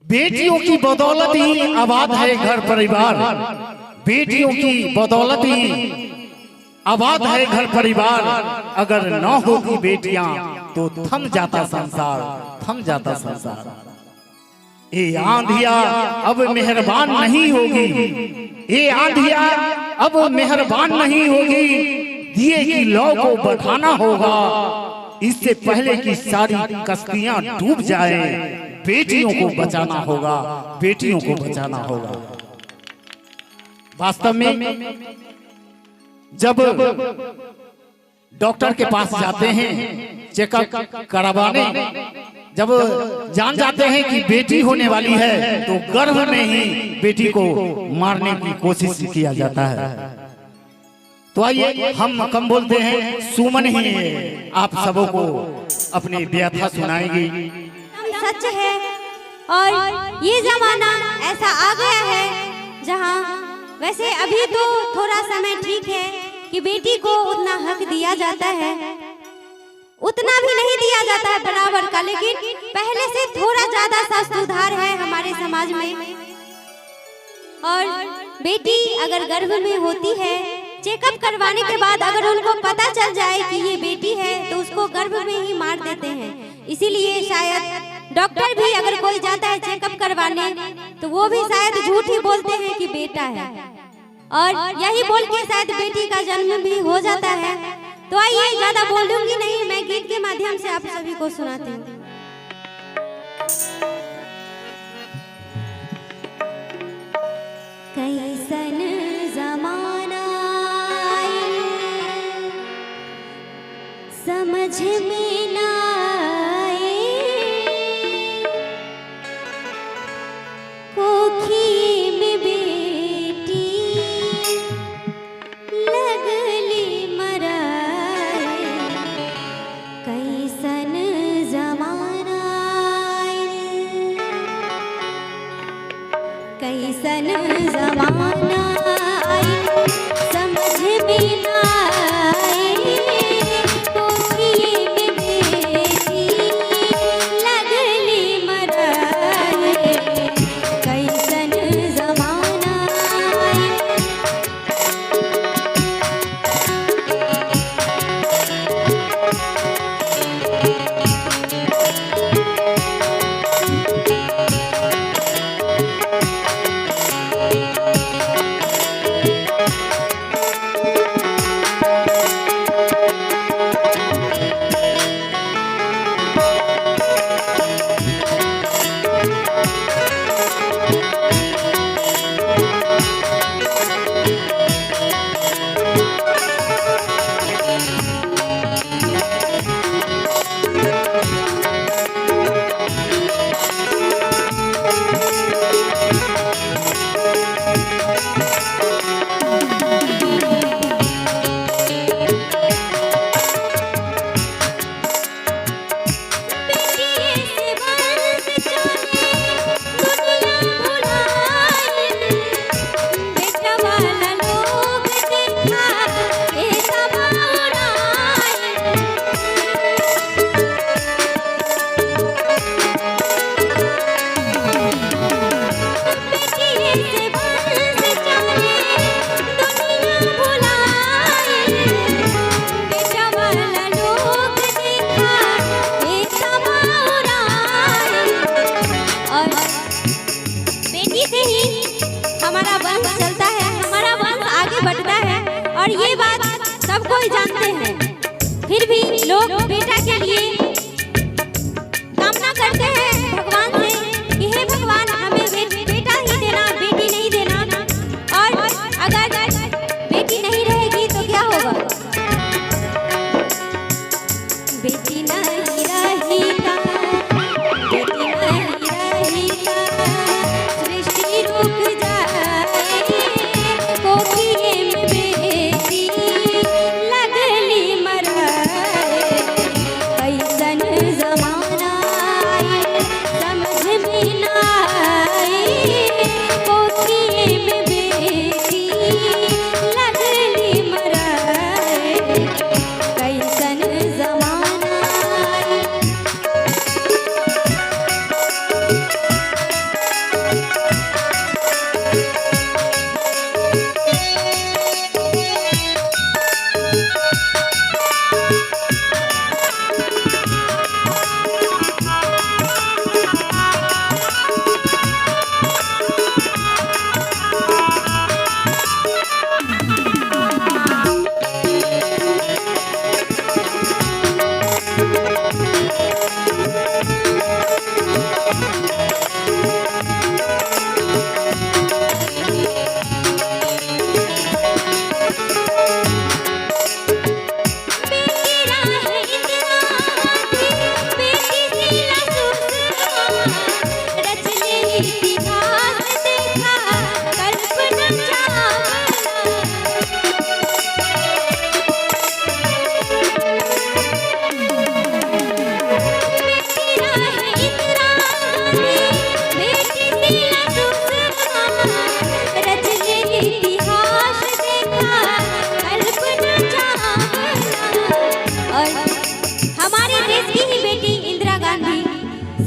बेटियों की बदौलत ही आबाद है घर परिवार, बेटियों की बदौलत ही आबाद है घर परिवार। अगर न होगी बेटियां तो थम जाता संसार, थम जाता संसार। ये आंधिया अब मेहरबान नहीं होगी, ये आंधिया अब मेहरबान नहीं होगी। दिए की लौ को बढ़ाना होगा, इससे पहले कि सारी कश्तियां डूब जाए। बेटियों को बचाना होगा, बेटियों को बचाना होगा। वास्तव में जब डॉक्टर के पास जाते हैं चेकअप करवाने, जब जान जाते हैं कि बेटी होने वाली है तो गर्भ में ही बेटी को मारने की कोशिश किया जाता है। तो आइए हम कम बोलते हैं, सुमन ही आप सबों को अपनी व्यथा सुनाएगी। सच है और ये जमाना ऐसा आ गया है जहाँ वैसे अभी तो थोड़ा समय ठीक है कि बेटी को उतना हक दिया जाता है, उतना भी नहीं दिया जाता है बराबर का, लेकिन पहले से थोड़ा ज्यादा सा सुधार है हमारे समाज में। और बेटी अगर गर्भ में होती है, चेकअप करवाने के बाद अगर उनको पता चल जाए कि ये बेटी है तो उसको गर्भ में ही मार देते हैं। इसीलिए शायद डॉक्टर भी अगर कोई जाता है चेकअप करवाने तो वो भी शायद झूठ ही बोलते हैं कि बेटा है, और यही बोल के शायद बेटी का जन्म भी हो जाता है। तो आइए ज्यादा बोलूंगी नहीं, मैं गीत के माध्यम से आप सभी को सुनाती हूँ। कैसन जमाना समझ में ना आए, कोखी में बेटी लगली मराए। कैसन जमाना कैसन जमाना समझ में ना आए, कोखी में बेटी लगली मराए। कैसन जमाना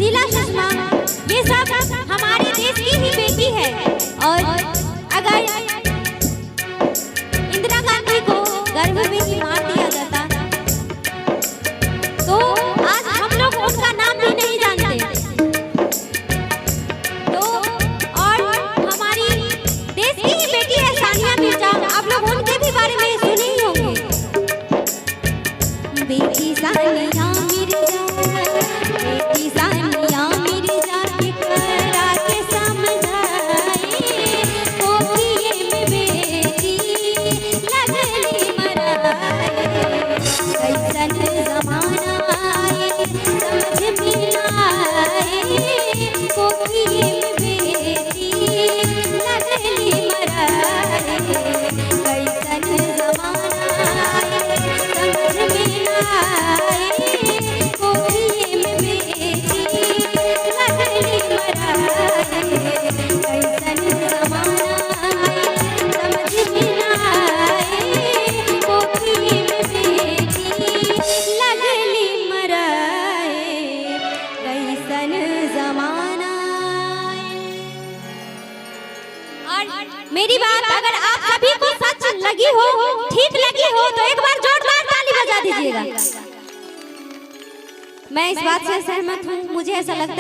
शीला सुषमा, ये सब हमारे देश की ही बेटी है। और अगर इंदिरा गांधी को गर्भ में ही मार दिया जाता तो आज हम लोग उनका नाम भी नहीं जानते। तो और हमारी देश की ही बेटी है सानिया मिर्जा, आप लोग उनके भी बारे में सुने ही होंगे। बेटी सानिया मिर्जा, बेटी सानिया मिर्जा की करा के समझाए, कोकिए में बेटी लगली मराए। कैसन जमाना आए समझ में आए, कोकिए में बेटी लगली मराए। कैसन जमाना आए समझ में आए, कोकिए में बेटी लगली मराए। कैसन जमाना आए समझ में आए, कोकिए में बेटी लगली मराए। कैसन जमाना आए। और मेरी बात अगर आप सभी को सच लगी हो, ठीक लगी हो, तो एक बार जोरदार ताली बजा दीजिएगा। मैं इस बात से सहमत हूँ। मुझे ऐसा लगता है